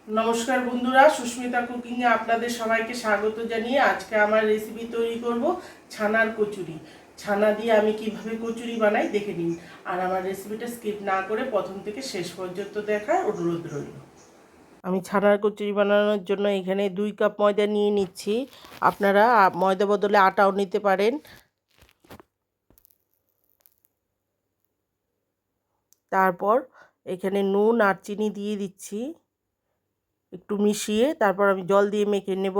নমস্কার বন্ধুরা, সুস্মিতা কুকিংয়ে আপনাদের সবাইকে স্বাগত জানিয়ে আজকে আমার রেসিপি তৈরি করব ছানার কচুরি। ছানা দিয়ে আমি কিভাবে কচুরি বানাই দেখে নিন, আর আমার রেসিপিটা স্কিপ না করে প্রথম থেকে শেষ পর্যন্ত দেখার অনুরোধ রইল। আমি ছানার কচুরি বানানোর জন্য এখানে 2 কাপ ময়দা নিয়ে নিচ্ছি। আপনারা ময়দা বদলে আটাও নিতে পারেন। তারপর এখানে নুন আর চিনি দিয়ে দিচ্ছি, একটু মিশিয়ে তারপর আমি জল দিয়ে মেখে নেব।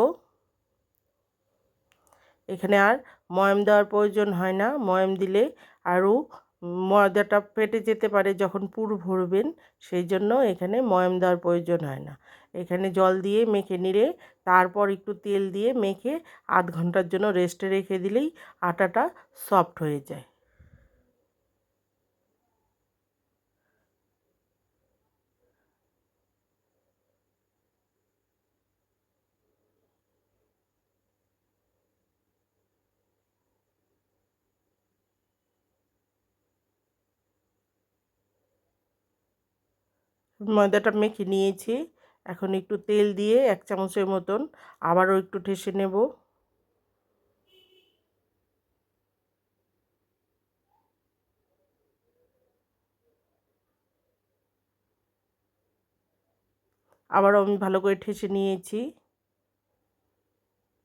এখানে আর ময়াম দেওয়ার প্রয়োজন হয় না। ময়াম দিলে আরও ময়দাটা ফেটে যেতে পারে যখন পুর ভরবেন, সেই জন্য এখানে ময়াম দেওয়ার প্রয়োজন হয় না। এখানে জল দিয়ে মেখে নিলে তারপর একটু তেল দিয়ে মেখে আধ ঘন্টার জন্য রেস্টে রেখে দিলেই আটাটা সফট হয়ে যায়। ময়দাটা মেখে নিয়েছি, এখন একটু তেল দিয়ে 1 চামচের মতন আবারও একটু ঠেসে নেব। আবারও আমি ভালো করে ঠেসে নিয়েছি।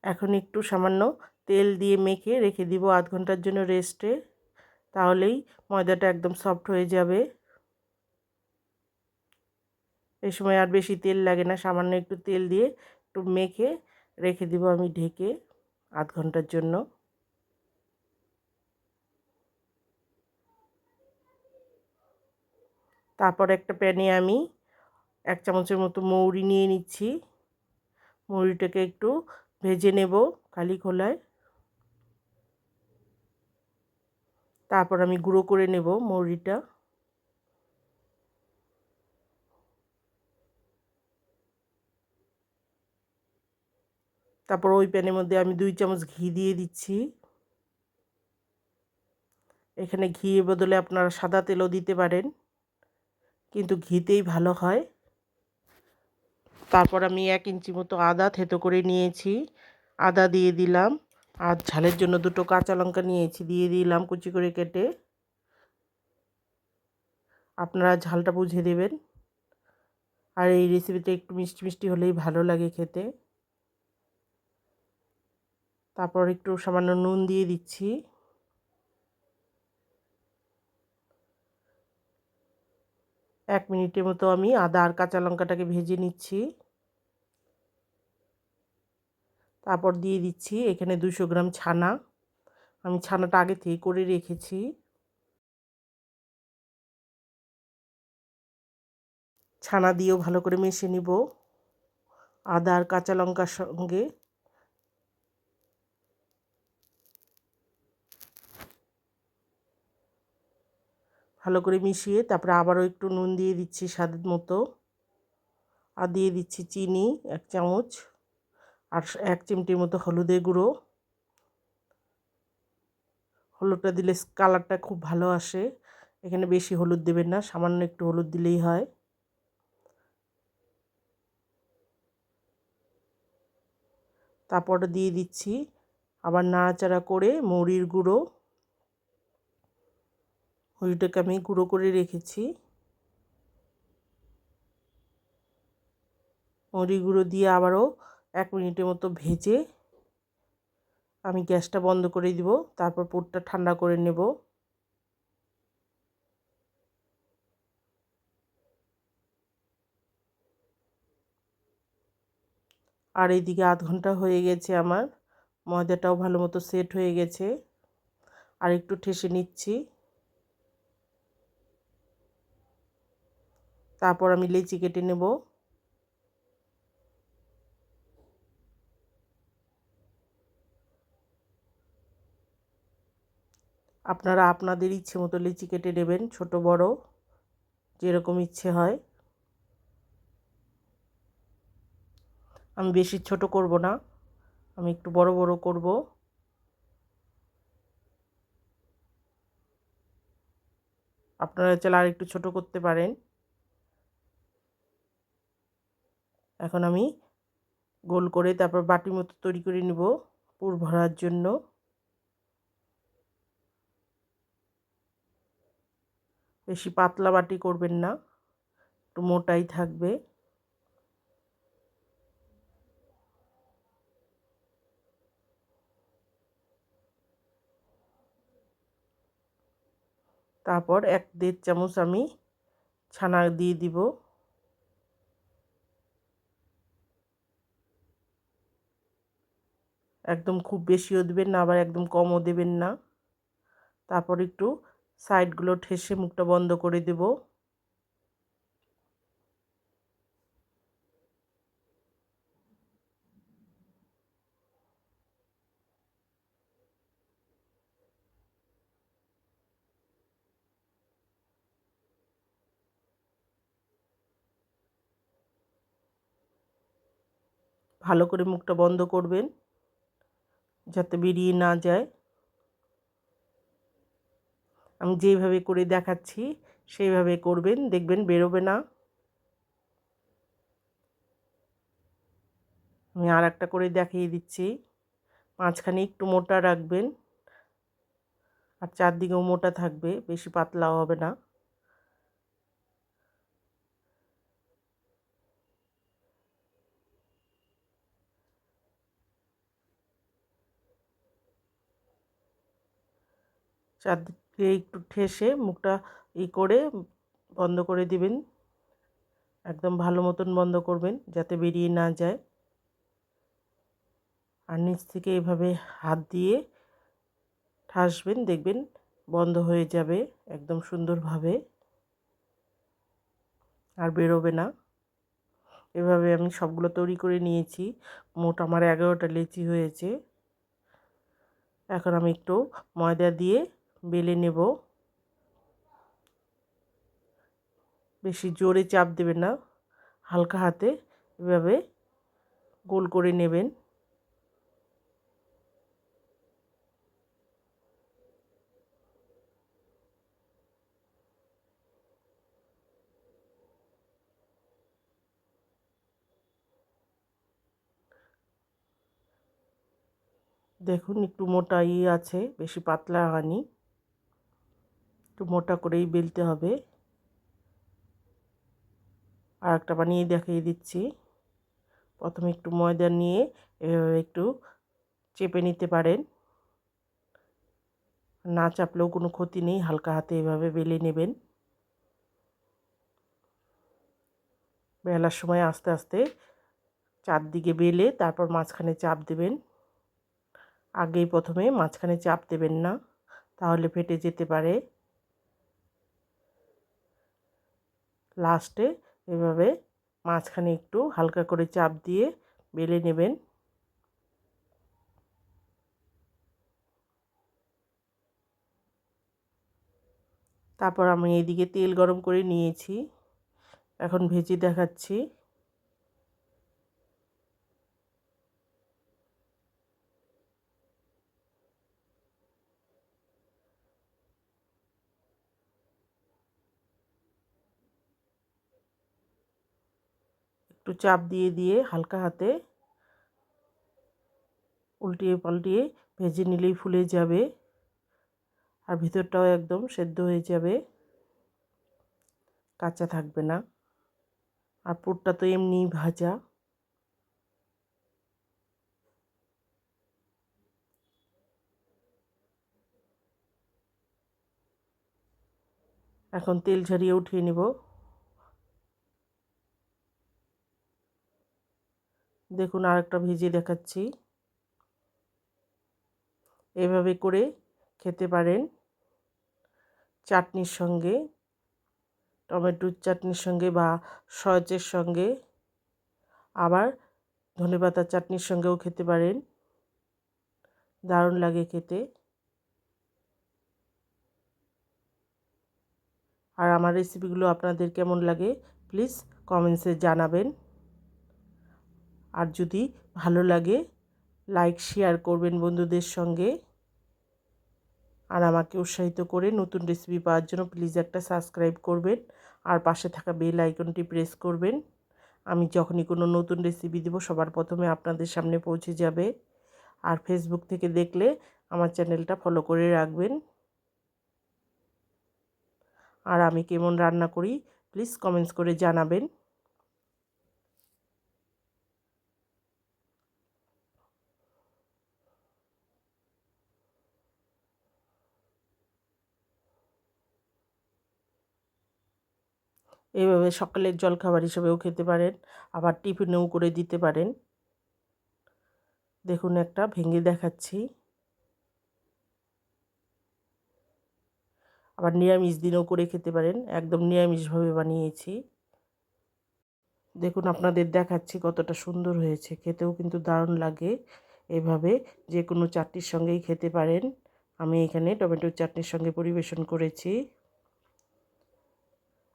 এখন একটু সামান্য তেল দিয়ে মেখে রেখে দিব আধ ঘন্টার জন্য রেস্টে, তাহলেই ময়দাটা একদম সফট হয়ে যাবে। এই সময় আর বেশি তেল লাগে না, সামান্য একটু তেল দিয়ে একটু মেখে রেখে দিব আমি ঢেকে আধ ঘন্টার জন্য। তারপর একটা প্যানে আমি 1 চামচের মতো মৌরি নিয়ে নিচ্ছি। মৌরিটাকে একটু ভেজে নেব কালি খোলায়। তারপর আমি গুঁড়ো করে নেব মৌরিটা। তারপর ওই প্যানের মধ্যে আমি 2 চামচ ঘি দিয়ে দিচ্ছি। এখানে ঘিয়ের বদলে আপনারা সাদা তেলও দিতে পারেন, কিন্তু ঘিতেই ভালো হয়। তারপর আমি 1 ইঞ্চি মতো আদা থেতো করে নিয়েছি, আদা দিয়ে দিলাম। আর ঝালের জন্য 2টো কাঁচা লঙ্কা নিয়েছি, দিয়ে দিলাম কুচি করে কেটে। আপনারা ঝালটা বুঝে দেবেন। আর এই রেসিপিটা একটু মিষ্টি মিষ্টি হলেই ভালো লাগে খেতে। তারপর একটু সামান্য নুন দিয়ে দিচ্ছি। এক মিনিটের মতো আমি আদা আর কাঁচা লঙ্কাটাকে ভেজে নিচ্ছি। তারপর দিয়ে দিচ্ছি এখানে 200 গ্রাম ছানা। আমি ছানাটা আগে থেকে করে রেখেছি। ছানা দিয়েও ভালো করে মিশিয়ে নিব আদা আর কাঁচা লঙ্কার সঙ্গে। ভালো করে মিশিয়ে তারপরে আবারও একটু নুন দিয়ে দিচ্ছি স্বাদ মতো, আর দিয়ে দিচ্ছি চিনি 1 চামচ, আর 1 চিমটির মতো হলুদের গুঁড়ো। হলুদটা দিলে কালারটা খুব ভালো আসে। এখানে বেশি হলুদ দেবেন না, সামান্য একটু হলুদ দিলেই হয়। তারপর দিয়ে দিচ্ছি আবার নাড়াচাড়া করে মৌরির গুঁড়ো। মৌরিটাকে আমি গুঁড়ো করে রেখেছি। মৌরি গুঁড়ো দিয়ে আবারও 1 মিনিটের মতো ভেজে আমি গ্যাসটা বন্ধ করে দিব। তারপর পুরটা ঠান্ডা করে নেব। আর এইদিকে আধ ঘন্টা হয়ে গেছে আমার, ময়দাটাও ভালো মতো সেট হয়ে গেছে। আর একটু ঠেসে নিচ্ছি। তারপর আমি লেচি কেটে নেব। আপনারা আপনাদের ইচ্ছে মতো লেচি কেটে নেবেন, ছোট বড় যেরকম ইচ্ছে হয়। আমি বেশি ছোট করব না, আমি একটু বড় বড় করব। আপনারা চাইলে আর একটু ছোট করতে পারেন। এখন আমি গোল করে তারপর বাটি মতো তৈরি করে নিব পুর ভরার জন্য। বেশি পাতলা বাটি করবেন না, একটু মোটাই থাকবে। তারপর 1-1.5 চামচ আমি ছানা দিয়ে দিব। একদম খুব বেশিও দেবেন না, আবার একদম কমও দেবেন না। তারপর একটু সাইডগুলো ঠেসে মুখটা বন্ধ করে দেব। ভালো করে মুখটা বন্ধ করবেন যাতে বেরিয়ে না যায়। আমি যেইভাবে করে দেখাচ্ছি সেইভাবে করবেন, দেখবেন বেরোবে না। আমি আর একটা করে দেখিয়ে দিচ্ছি। মাঝখানে একটু মোটা রাখবেন আর চারদিকেও মোটা থাকবে, বেশি পাতলাও হবে না। চারদিকে একটু ঠেসে মুখটা করে বন্ধ করে দিবেন। একদম ভালো মতন বন্ধ করবেন যাতে বেরিয়ে না যায়। আর নিচ থেকে এভাবে হাত দিয়ে ঠাসবেন, দেখবেন বন্ধ হয়ে যাবে একদম সুন্দরভাবে, আর বেরোবে না। এভাবে আমি সবগুলো তৈরি করে নিয়েছি। মোট আমার 11টা লেচি হয়েছে। এখন আমি একটু ময়দা দিয়ে বেলে নেব। বেশি জোরে চাপ দেবেন না, হালকা হাতে এভাবে গোল করে নেবেন। দেখুন একটু মোটাই আছে, বেশি পাতলা হয়নি। একটু মোটা করেই বেলতে হবে। আর একটা বানিয়ে দেখিয়ে দিচ্ছি। প্রথমে একটু ময়দা নিয়ে এভাবে একটু চেপে নিতে পারেন, না চাপলেও কোনো ক্ষতি নেই, হালকা হাতে এভাবে বেলে নেবেন। বেলার সময় আস্তে আস্তে চারদিকে বেলে তারপর মাঝখানে চাপ দেবেন। আগেই প্রথমে মাঝখানে চাপ দেবেন না, তাহলে ফেটে যেতে পারে। লাস্টে এভাবে মাঝখানে একটু হালকা করে চাপ দিয়ে বেলে নেবেন। তারপর আমি এদিকে তেল গরম করে নিয়েছি, এখন ভেজে দেখাচ্ছি। একটু চাপ দিয়ে দিয়ে হালকা হাতে উল্টিয়ে পাল্টিয়ে ভেজে নিলেই ফুলে যাবে, আর ভিতরটাও একদম সেদ্ধ হয়ে যাবে, কাঁচা থাকবে না। আর পুরটা তো এমনিই ভাজা। এখন তেল ঝরিয়ে উঠিয়ে নেব। দেখুন আরেকটা ভেজে দেখাচ্ছি। এভাবে করে খেতে পারেন চাটনির সঙ্গে, টমেটোর চাটনির সঙ্গে বা সসের সঙ্গে, আবার ধনেপাতার চাটনির সঙ্গেও খেতে পারেন, দারুণ লাগে খেতে। আর আমার রেসিপিগুলো আপনাদের কেমন লাগে প্লিজ কমেন্টসে জানাবেন। আর যদি ভালো লাগে লাইক শেয়ার করবেন বন্ধুদের সঙ্গে। আর আমাকে উৎসাহিত করে নতুন রেসিপি পাওয়ার জন্য প্লিজ একটা সাবস্ক্রাইব করবেন, আর পাশে থাকা বেল আইকনটি প্রেস করবেন। আমি যখনই কোনো নতুন রেসিপি দেবো সবার প্রথমে আপনাদের সামনে পৌঁছে যাবে। আর ফেসবুক থেকে দেখলে আমার চ্যানেলটা ফলো করে রাখবেন। আর আমি কেমন রান্না করি প্লিজ কমেন্টস করে জানাবেন। এইভাবে সকালের জলখাবার হিসেবেও খেতে পারেন, আবার টিফিনেও করে দিতে পারেন। দেখুন একটা ভেঙে দেখাচ্ছি। আবার নিরামিষ দিনেও করে খেতে পারেন, একদম নিরামিষভাবে বানিয়েছি। দেখুন আপনাদের দেখাচ্ছি কতটা সুন্দর হয়েছে, খেতেও কিন্তু দারুণ লাগে। এভাবে যে কোনো চাটনির সঙ্গেই খেতে পারেন। আমি এখানে টমেটোর চাটনির সঙ্গে পরিবেশন করেছি।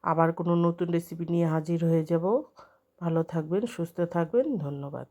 আবার কোনো নতুন রেসিপি নিয়ে হাজির হয়ে যাব। ভালো থাকবেন, সুস্থ থাকবেন, ধন্যবাদ।